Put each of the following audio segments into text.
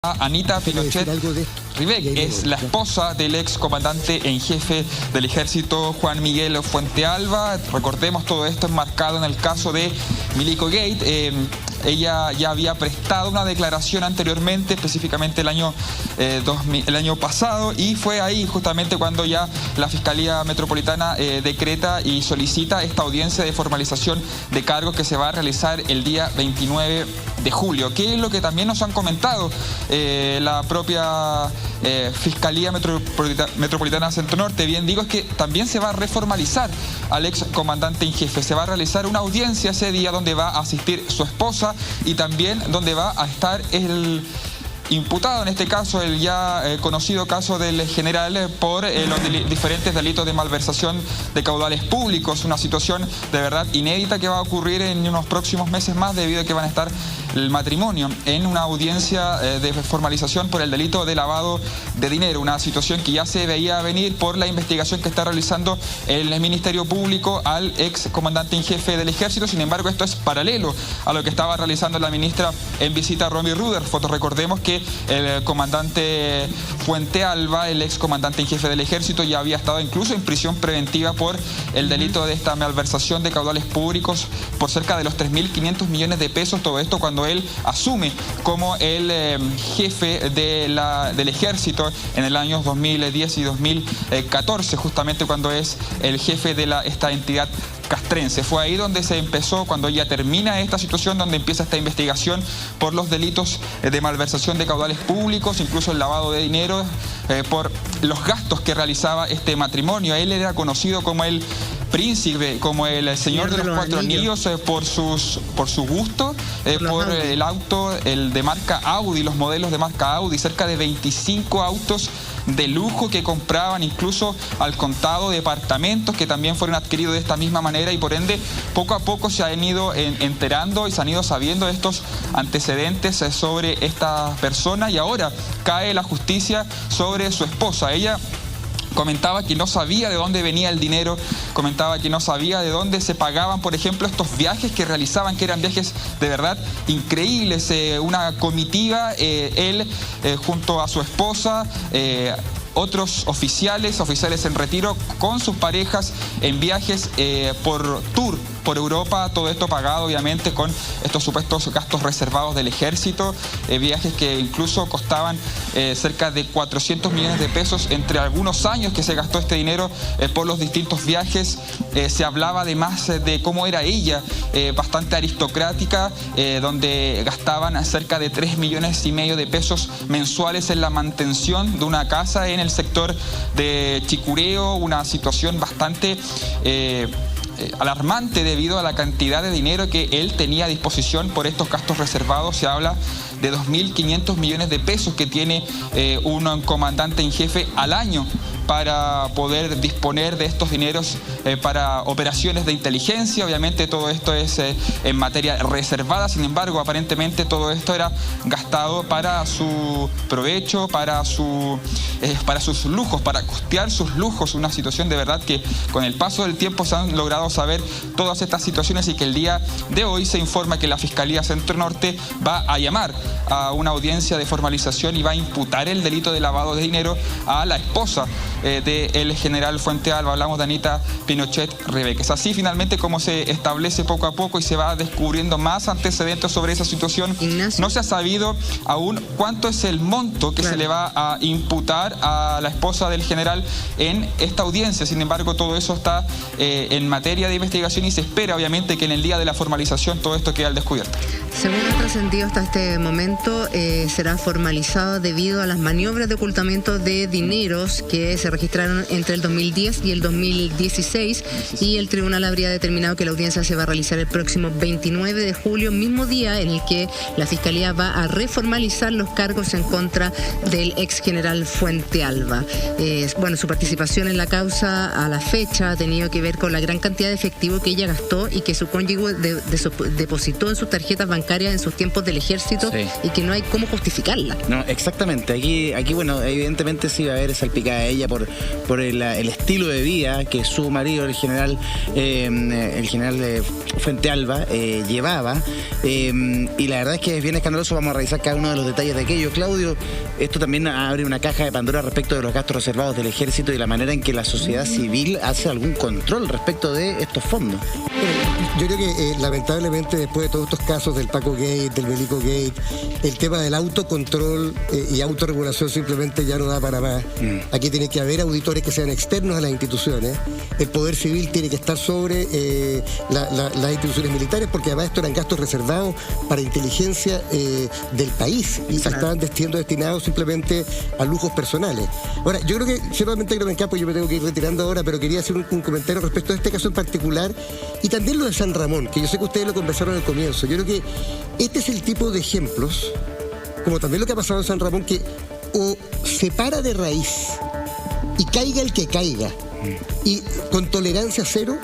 Anita Pinochet Rivec es la esposa del ex comandante en jefe del ejército Juan Miguel Fuentealba. Recordemos, todo esto enmarcado en el caso de Milico Gate. Ella ya había prestado una declaración anteriormente, específicamente el año pasado, y fue ahí justamente cuando ya la Fiscalía Metropolitana decreta y solicita esta audiencia de formalización de cargos que se va a realizar el día 29 de julio. ¿Qué es lo que también nos han comentado la propia Fiscalía Metropolitana Centro Norte? Bien digo, es que también se va a reformalizar al ex comandante en jefe. Se va a realizar una audiencia ese día donde va a asistir su esposa y también donde va a estar el imputado, en este caso el ya conocido caso del general por los diferentes delitos de malversación de caudales públicos. Una situación de verdad inédita que va a ocurrir en unos próximos meses más, debido a que van a estar el matrimonio en una audiencia de formalización por el delito de lavado de dinero. Una situación que ya se veía venir por la investigación que está realizando el Ministerio Público al ex comandante en jefe del ejército. Sin embargo, esto es paralelo a lo que estaba realizando la ministra en visita a Romy Rutherford. Recordemos que el comandante Fuentealba, el ex comandante en jefe del ejército, ya había estado incluso en prisión preventiva por el delito de esta malversación de caudales públicos por cerca de los 3.500 millones de pesos. Todo esto cuando él asume como el jefe del ejército en el año 2010 y 2014, justamente cuando es el jefe de esta entidad castrense. Fue ahí donde se empezó, cuando ya termina esta situación, donde empieza esta investigación por los delitos de malversación de caudales públicos, incluso el lavado de dinero, por los gastos que realizaba este matrimonio. Él era conocido como el príncipe, como el señor de los cuatro anillos, por su gusto, por el auto, el de marca Audi, los modelos de marca Audi, cerca de 25 autos de lujo que compraban, incluso al contado, departamentos que también fueron adquiridos de esta misma manera, y por ende poco a poco se han ido enterando y se han ido sabiendo estos antecedentes sobre esta persona, y ahora cae la justicia sobre su esposa. Ella comentaba que no sabía de dónde venía el dinero, comentaba que no sabía de dónde se pagaban, por ejemplo, estos viajes que realizaban, que eran viajes de verdad increíbles. Una comitiva, él junto a su esposa, otros oficiales en retiro con sus parejas en viajes por tour por Europa, todo esto pagado obviamente con estos supuestos gastos reservados del ejército, viajes que incluso costaban cerca de 400 millones de pesos entre algunos años que se gastó este dinero por los distintos viajes. Se hablaba además de cómo era ella, bastante aristocrática, donde gastaban cerca de 3,5 millones de pesos mensuales en la mantención de una casa en el sector de Chicureo, una situación bastante alarmante debido a la cantidad de dinero que él tenía a disposición por estos gastos reservados. Se habla de 2.500 millones de pesos que tiene un comandante en jefe al año para poder disponer de estos dineros para operaciones de inteligencia. Obviamente todo esto es en materia reservada, sin embargo aparentemente todo esto era gastado para su provecho, para sus lujos, para costear sus lujos. Una situación de verdad que con el paso del tiempo se han logrado saber todas estas situaciones, y que el día de hoy se informa que la Fiscalía Centro Norte va a llamar a una audiencia de formalización y va a imputar el delito de lavado de dinero a la esposa del general Fuentealba. Hablamos de Anita Pinochet Rivec. Es así finalmente como se establece poco a poco y se va descubriendo más antecedentes sobre esa situación. Ignacio. No se ha sabido aún cuánto es el monto que se le va a imputar a la esposa del general en esta audiencia. Sin embargo, todo eso está en materia de investigación, y se espera obviamente que en el día de la formalización todo esto quede al descubierto. Según ha trascendido hasta este momento, será formalizado debido a las maniobras de ocultamiento de dineros que se registraron entre el 2010 y el 2016, y el tribunal habría determinado que la audiencia se va a realizar el próximo 29 de julio, mismo día en el que la Fiscalía va a reformalizar los cargos en contra del ex general Fuentealba. Bueno, su participación en la causa a la fecha ha tenido que ver con la gran cantidad de efectivo que ella gastó y que su cónyuge depositó en sus tarjetas bancarias en sus tiempos del ejército, sí, y que no hay cómo justificarla. No, exactamente. Aquí bueno, evidentemente sí va a haber salpicada a ella por por el estilo de vida que su marido, el general Fuentealba, llevaba. Y la verdad es que es bien escandaloso. Vamos a revisar cada uno de los detalles de aquello. Claudio, esto también abre una caja de Pandora respecto de los gastos reservados del ejército y la manera en que la sociedad civil hace algún control respecto de estos fondos. Yo creo que lamentablemente después de todos estos casos del Paco Gate, del Milico Gate, el tema del autocontrol y autorregulación simplemente ya no da para más. Aquí tiene que haber auditores que sean externos a las instituciones. El poder civil tiene que estar sobre las instituciones militares, porque además estos eran gastos reservados para inteligencia del país y estaban siendo destinados simplemente a lujos personales. Ahora, yo creo que ciertamente creo en campo, yo me tengo que ir retirando ahora, pero quería hacer un comentario respecto a este caso en particular y también lo de San Ramón, que yo sé que ustedes lo conversaron al comienzo. Yo creo que este es el tipo de ejemplos, como también lo que ha pasado en San Ramón, que o se para de raíz y caiga el que caiga, y con tolerancia cero,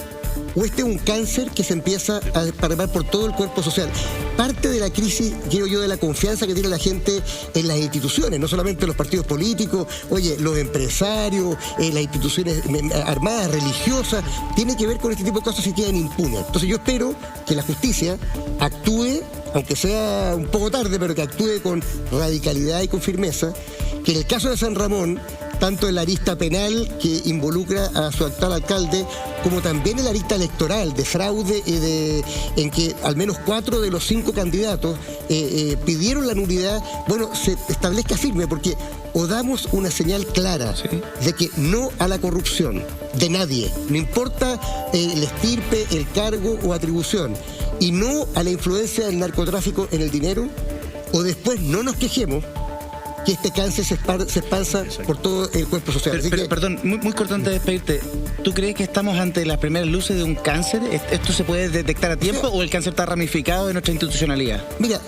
o este es un cáncer que se empieza a desparramar por todo el cuerpo social. Parte de la crisis, creo yo, de la confianza que tiene la gente en las instituciones, no solamente los partidos políticos, los empresarios, las instituciones armadas, religiosas, tiene que ver con este tipo de cosas y quedan impunes. Entonces yo espero que la justicia actúe, aunque sea un poco tarde, pero que actúe con radicalidad y con firmeza, que en el caso de San Ramón, tanto en la arista penal que involucra a su actual alcalde, como también en la arista electoral de fraude en que al menos 4 de los 5 candidatos pidieron la nulidad, se establezca firme, porque o damos una señal clara de que no a la corrupción de nadie, no importa el estirpe, el cargo o atribución, y no a la influencia del narcotráfico en el dinero, o después no nos quejemos que este cáncer se esparza por todo el cuerpo social. Perdón, muy corto antes de despedirte. ¿Tú crees que estamos ante las primeras luces de un cáncer? ¿Esto se puede detectar a tiempo o el cáncer está ramificado en nuestra institucionalidad? Mira,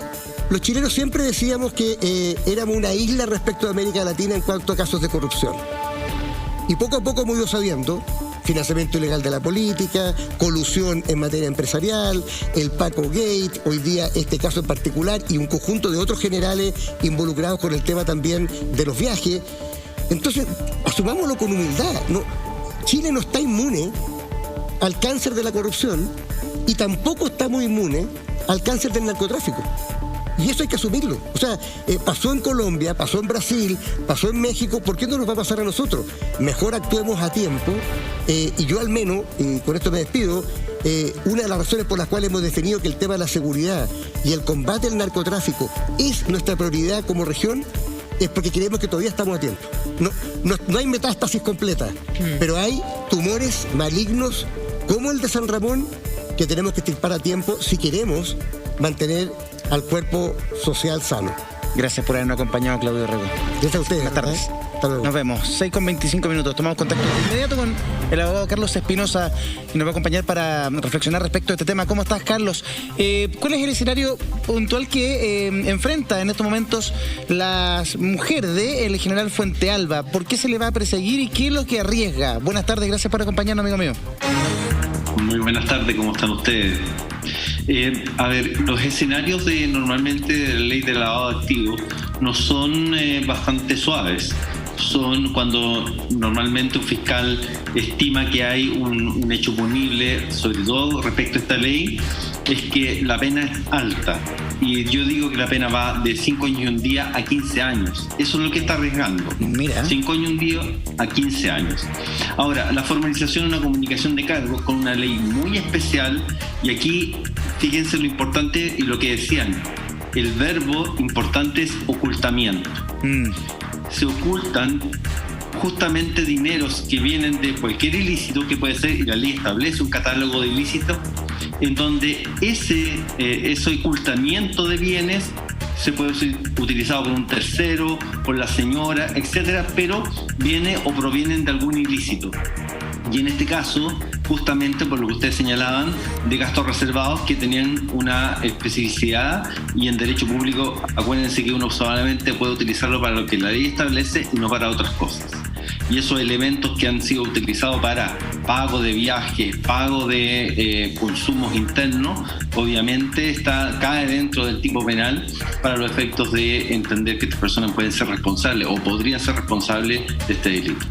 los chilenos siempre decíamos que éramos una isla respecto a América Latina en cuanto a casos de corrupción. Y poco a poco hemos ido sabiendo financiamiento ilegal de la política, colusión en materia empresarial, el Paco Gate, hoy día este caso en particular y un conjunto de otros generales involucrados con el tema también de los viajes. Entonces, asumámoslo con humildad. Chile no está inmune al cáncer de la corrupción y tampoco estamos inmunes al cáncer del narcotráfico. Y eso hay que asumirlo. O sea, pasó en Colombia, pasó en Brasil, pasó en México. ¿Por qué no nos va a pasar a nosotros? Mejor actuemos a tiempo. Y yo al menos, y con esto me despido, una de las razones por las cuales hemos definido que el tema de la seguridad y el combate al narcotráfico es nuestra prioridad como región, es porque creemos que todavía estamos a tiempo. No hay metástasis completa, pero hay tumores malignos como el de San Ramón que tenemos que extirpar a tiempo si queremos mantener al cuerpo social sano. Gracias por habernos acompañado, Claudio Rego. Gracias a ustedes. Buenas tardes. Hasta luego. Nos vemos. 6:25. Tomamos contacto de inmediato con el abogado Carlos Espinosa y nos va a acompañar para reflexionar respecto a este tema. ¿Cómo estás, Carlos? ¿Cuál es el escenario puntual que enfrenta en estos momentos la mujer del general Fuentealba? ¿Por qué se le va a perseguir y qué es lo que arriesga? Buenas tardes, gracias por acompañarnos, amigo mío. Muy buenas tardes, ¿cómo están ustedes? Los escenarios normalmente de la ley de lavado de activos no son bastante suaves. Son cuando normalmente un fiscal estima que hay un hecho punible, sobre todo respecto a esta ley, es que la pena es alta. Y yo digo que la pena va de 5 años y un día a 15 años. Eso es lo que está arriesgando. Mira. 5 años y un día a 15 años. Ahora, la formalización es una comunicación de cargos con una ley muy especial. Y aquí, fíjense lo importante y lo que decían. El verbo importante es ocultamiento. Se ocultan justamente dineros que vienen de cualquier ilícito que puede ser, y la ley establece un catálogo de ilícitos en donde ese ocultamiento de bienes se puede ser utilizado por un tercero, por la señora, etcétera, pero viene o provienen de algún ilícito. Y en este caso, justamente por lo que ustedes señalaban, de gastos reservados que tenían una especificidad, y en derecho público, acuérdense que uno solamente puede utilizarlo para lo que la ley establece y no para otras cosas. Y esos elementos que han sido utilizados para pago de viajes, pago de consumos internos, obviamente cae dentro del tipo penal para los efectos de entender que estas personas pueden ser responsables o podrían ser responsables de este delito.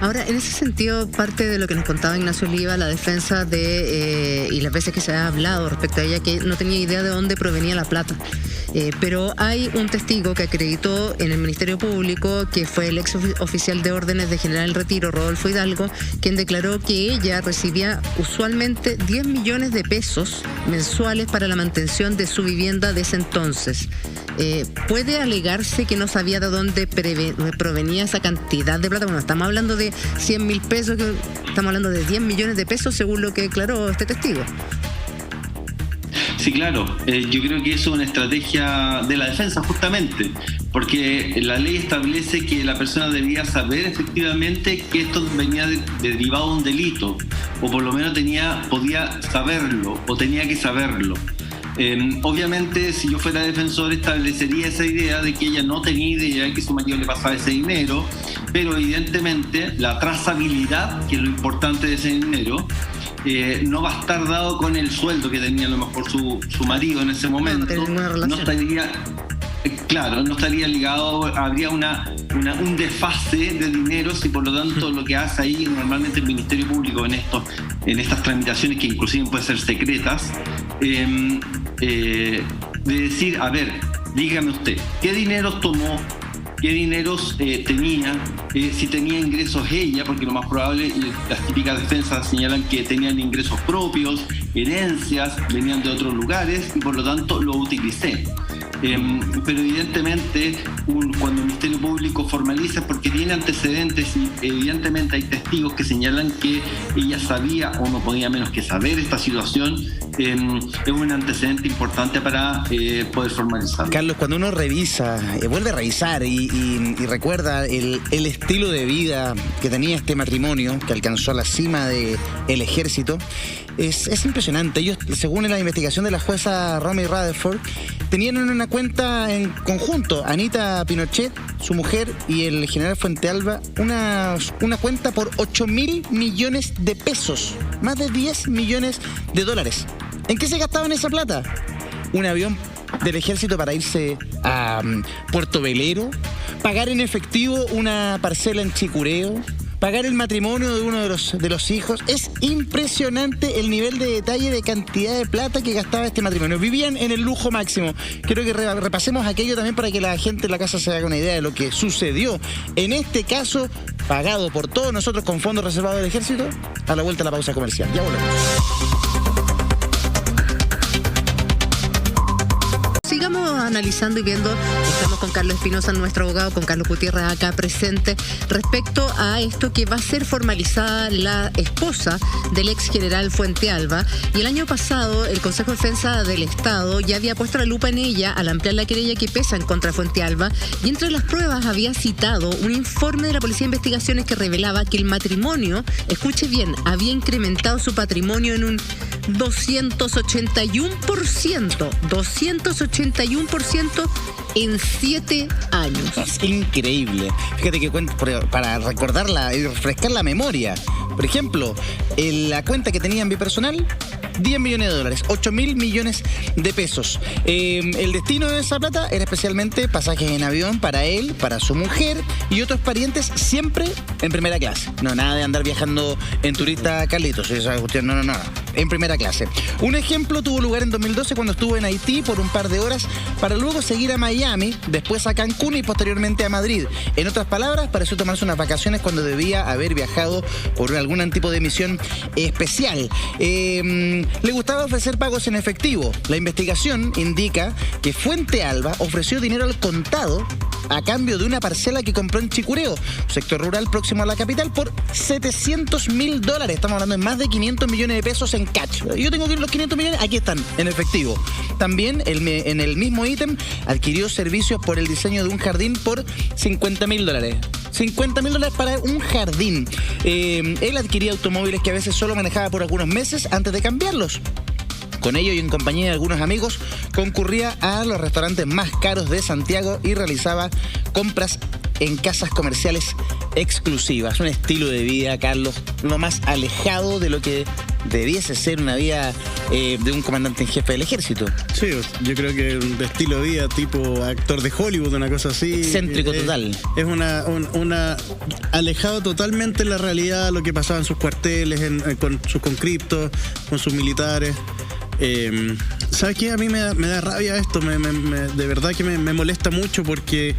Ahora, en ese sentido, parte de lo que nos contaba Ignacio Oliva, la defensa y las veces que se ha hablado respecto a ella, que no tenía idea de dónde provenía la plata. Pero hay un testigo que acreditó en el Ministerio Público, que fue el ex oficial de órdenes de General Retiro, Rodolfo Hidalgo, quien declaró que ella recibía usualmente 10 millones de pesos mensuales para la mantención de su vivienda de ese entonces. ¿Puede alegarse que no sabía de dónde provenía esa cantidad de plata? Bueno, estamos hablando de 100.000 pesos, estamos hablando de 10 millones de pesos según lo que declaró este testigo. Sí, claro. Yo creo que eso es una estrategia de la defensa, justamente, porque la ley establece que la persona debía saber efectivamente que esto venía derivado de un delito, o por lo menos podía saberlo, o tenía que saberlo. Obviamente, si yo fuera defensor, establecería esa idea de que ella no tenía idea de que su marido le pasaba ese dinero, pero evidentemente la trazabilidad, que es lo importante de ese dinero, no va a estar dado con el sueldo que tenía a lo mejor su marido en ese momento. No estaría, claro, no estaría ligado, habría un desfase de dinero, y por lo tanto lo que hace ahí normalmente el Ministerio Público en estas tramitaciones, que inclusive pueden ser secretas, de decir, a ver, dígame usted, ¿qué dineros tomó? ¿Qué dineros tenía? Si tenía ingresos ella, porque lo más probable, las típicas defensas señalan que tenían ingresos propios, herencias, venían de otros lugares y por lo tanto lo utilicé. Pero evidentemente cuando el Ministerio Público formaliza, porque tiene antecedentes y evidentemente hay testigos que señalan que ella sabía o no podía menos que saber esta situación, es un antecedente importante para poder formalizarlo. Carlos, cuando uno revisa, vuelve a revisar y recuerda el estilo de vida que tenía este matrimonio, que alcanzó la cima del ejército, es impresionante. Ellos, según la investigación de la jueza Romy Rutherford, tenían una cuenta en conjunto, Anita Pinochet, su mujer, y el general Fuentealba, una cuenta por 8.000 millones de pesos, más de 10 millones de dólares. ¿En qué se gastaban esa plata? Un avión del ejército para irse a Puerto Velero, pagar en efectivo una parcela en Chicureo, pagar el matrimonio de uno de los hijos. Es impresionante el nivel de detalle, de cantidad de plata que gastaba este matrimonio. Vivían en el lujo máximo. Quiero que repasemos aquello también para que la gente en la casa se haga una idea de lo que sucedió. En este caso, pagado por todos nosotros con fondos reservados del ejército, a la vuelta a la pausa comercial. Ya volvemos. Sigamos analizando y viendo, estamos con Carlos Espinosa, nuestro abogado, con Carlos Gutiérrez acá presente, respecto a esto que va a ser formalizada la esposa del ex general Fuentealba. Y el año pasado el Consejo de Defensa del Estado ya había puesto la lupa en ella al ampliar la querella que pesa en contra de Fuentealba, y entre las pruebas había citado un informe de la Policía de Investigaciones que revelaba que el matrimonio, escuche bien, había incrementado su patrimonio en un 281% en 7 años. Es increíble. Fíjate que para recordarla y refrescar la memoria. Por ejemplo, la cuenta que tenía en bipersonal, 10 millones de dólares, 8.000 millones de pesos. El destino de esa plata era especialmente pasajes en avión para él, para su mujer y otros parientes, siempre en primera clase. No, nada de andar viajando en turista Carlitos, esa cuestión, no. En primera clase. Un ejemplo tuvo lugar en 2012 cuando estuvo en Haití por un par de horas para luego seguir a Miami, después a Cancún y posteriormente a Madrid. En otras palabras, pareció tomarse unas vacaciones cuando debía haber viajado por algún tipo de misión especial. Le gustaba ofrecer pagos en efectivo. La investigación indica que Fuentealba ofreció dinero al contado a cambio de una parcela que compró en Chicureo, sector rural próximo a la capital, por $700.000. Estamos hablando de más de 500 millones de pesos en cash. Yo tengo los 500 millones, aquí están, en efectivo. También en el mismo ítem adquirió servicios por el diseño de un jardín por $50.000. $50.000 para un jardín. Él adquiría automóviles que a veces solo manejaba por algunos meses antes de cambiarlos. Con ello y en compañía de algunos amigos, concurría a los restaurantes más caros de Santiago y realizaba compras en casas comerciales exclusivas. Un estilo de vida, Carlos, lo más alejado de lo que debiese ser una vida de un comandante en jefe del ejército. Sí, yo creo que de estilo de vida tipo actor de Hollywood, una cosa así. Excéntrico total. Es una alejado totalmente de la realidad, lo que pasaba en sus cuarteles, con sus conscriptos, con sus militares. ¿Sabes qué? A mí me da rabia esto, de verdad que me molesta mucho porque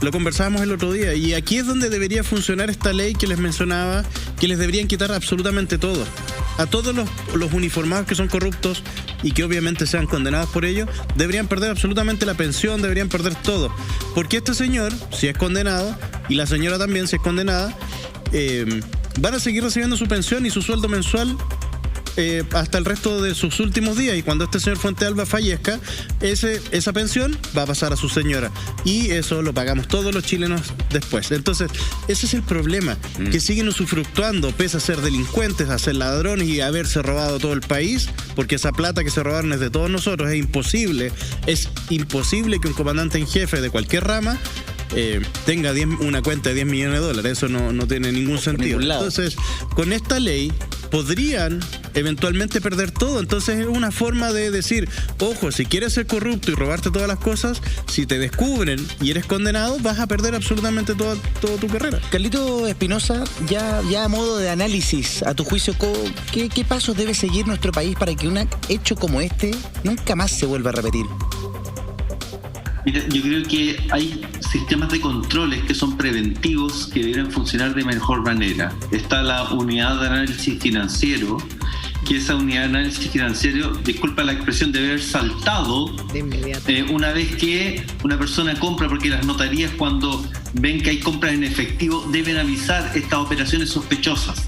lo conversábamos el otro día y aquí es donde debería funcionar esta ley que les mencionaba, que les deberían quitar absolutamente todo. A todos los uniformados que son corruptos y que obviamente sean condenados por ello, deberían perder absolutamente la pensión, deberían perder todo. Porque este señor, si es condenado, y la señora también, si es condenada, van a seguir recibiendo su pensión y su sueldo mensual hasta el resto de sus últimos días, y cuando este señor Fuentealba fallezca, esa pensión va a pasar a su señora y eso lo pagamos todos los chilenos después. Entonces ese es el problema, que siguen usufructuando pese a ser delincuentes, a ser ladrones y haberse robado todo el país, porque esa plata que se robaron es de todos nosotros. Es imposible que un comandante en jefe de cualquier rama tenga una cuenta de 10 millones de dólares. Eso no tiene ningún sentido. Entonces, con esta ley podrían eventualmente perder todo. Entonces es una forma de decir, ojo, si quieres ser corrupto y robarte todas las cosas, si te descubren y eres condenado, vas a perder absolutamente toda tu carrera. Carlito Espinosa, ya a modo de análisis, a tu juicio, ¿qué pasos debe seguir nuestro país para que un hecho como este nunca más se vuelva a repetir? Mira, yo creo que hay sistemas de controles que son preventivos que deben funcionar de mejor manera. Está la unidad de análisis financiero, que esa unidad de análisis financiero, disculpa la expresión, debe haber saltado de inmediato una vez que una persona compra, porque las notarías, cuando ven que hay compras en efectivo, deben avisar estas operaciones sospechosas.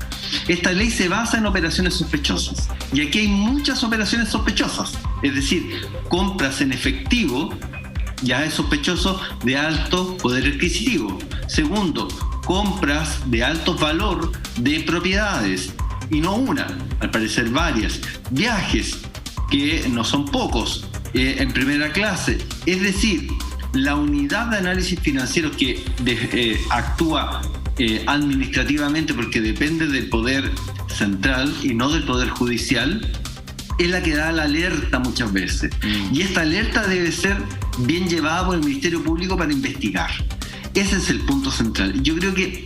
Esta ley se basa en operaciones sospechosas y aquí hay muchas operaciones sospechosas, es decir, compras en efectivo ya es sospechoso de alto poder adquisitivo. Segundo, compras de alto valor de propiedades, y no una, al parecer varias. Viajes, que no son pocos, en primera clase. Es decir, la unidad de análisis financiero que actúa administrativamente, porque depende del poder central y no del poder judicial, es la que da la alerta muchas veces. Y esta alerta debe ser bien llevada por el Ministerio Público para investigar. Ese es el punto central. Yo creo que,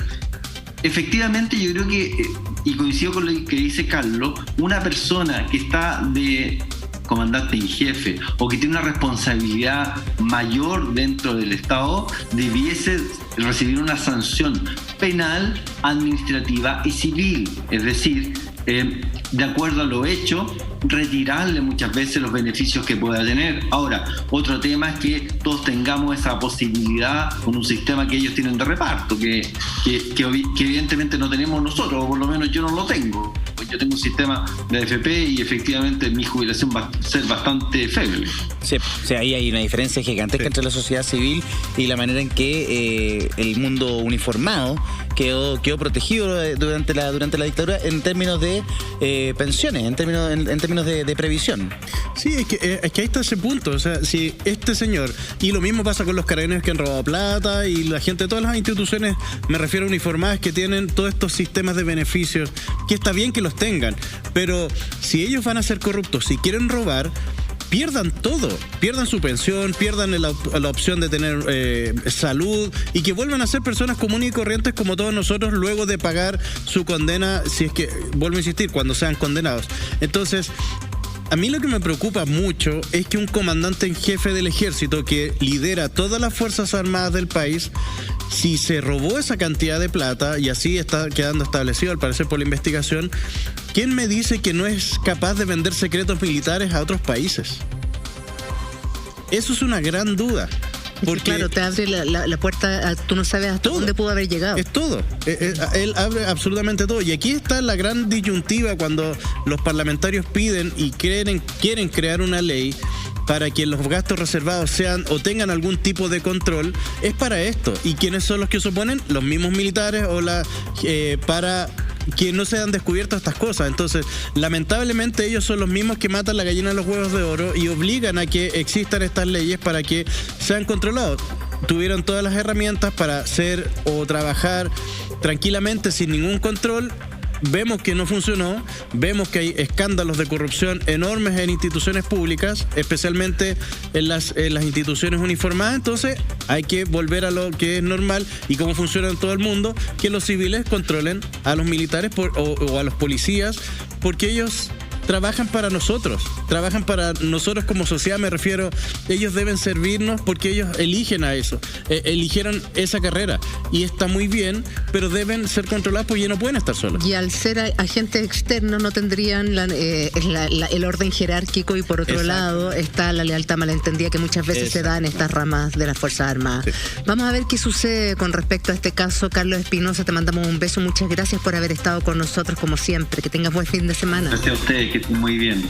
efectivamente, y coincido con lo que dice Carlos, una persona que está de comandante en jefe o que tiene una responsabilidad mayor dentro del Estado debiese recibir una sanción penal, administrativa y civil. Es decir, de acuerdo a lo hecho, retirarle muchas veces los beneficios que pueda tener. Ahora, otro tema es que todos tengamos esa posibilidad con un sistema que ellos tienen de reparto, que evidentemente no tenemos nosotros, o por lo menos yo no lo tengo. Pues yo tengo un sistema de AFP y efectivamente mi jubilación va a ser bastante feble. Sí, o sea, ahí hay una diferencia gigantesca entre la sociedad civil y la manera en que el mundo uniformado quedó protegido durante la dictadura en términos de pensiones, en términos de previsión. Sí, es que ahí está ese punto. O sea, si este señor, y lo mismo pasa con los carabineros que han robado plata y la gente de todas las instituciones, me refiero a uniformadas, que tienen todos estos sistemas de beneficios, que está bien que los tengan, pero si ellos van a ser corruptos, si quieren robar, pierdan todo, pierdan su pensión, pierdan la opción de tener salud, y que vuelvan a ser personas comunes y corrientes como todos nosotros luego de pagar su condena, si es que, vuelvo a insistir, cuando sean condenados. Entonces, a mí lo que me preocupa mucho es que un comandante en jefe del ejército que lidera todas las fuerzas armadas del país, si se robó esa cantidad de plata, y así está quedando establecido al parecer por la investigación, ¿quién me dice que no es capaz de vender secretos militares a otros países? Eso es una gran duda. Porque claro, te abre la puerta, tú no sabes hasta dónde pudo haber llegado. Es todo. Él abre absolutamente todo. Y aquí está la gran disyuntiva cuando los parlamentarios piden y quieren crear una ley para que los gastos reservados sean o tengan algún tipo de control. Es para esto. ¿Y quiénes son los que se oponen? Los mismos militares o para que no sean descubiertas estas cosas. Entonces, lamentablemente ellos son los mismos que matan la gallina de los huevos de oro y obligan a que existan estas leyes para que sean controlados. Tuvieron todas las herramientas para hacer o trabajar tranquilamente sin ningún control, vemos que no funcionó, vemos que hay escándalos de corrupción enormes en instituciones públicas, especialmente en las instituciones uniformadas. Entonces hay que volver a lo que es normal y cómo funciona en todo el mundo, que los civiles controlen a los militares o a los policías, porque ellos trabajan para nosotros como sociedad, me refiero. Ellos deben servirnos porque ellos eligen a eso, eligieron esa carrera y está muy bien, pero deben ser controlados porque ya no pueden estar solos. Y al ser agentes externos no tendrían el orden jerárquico, y por otro lado está la lealtad malentendida que muchas veces se da en estas ramas de las Fuerzas Armadas. Sí. Vamos a ver qué sucede con respecto a este caso. Carlos Espinosa, te mandamos un beso, muchas gracias por haber estado con nosotros como siempre, que tengas buen fin de semana. Gracias a ustedes, que estén muy bien.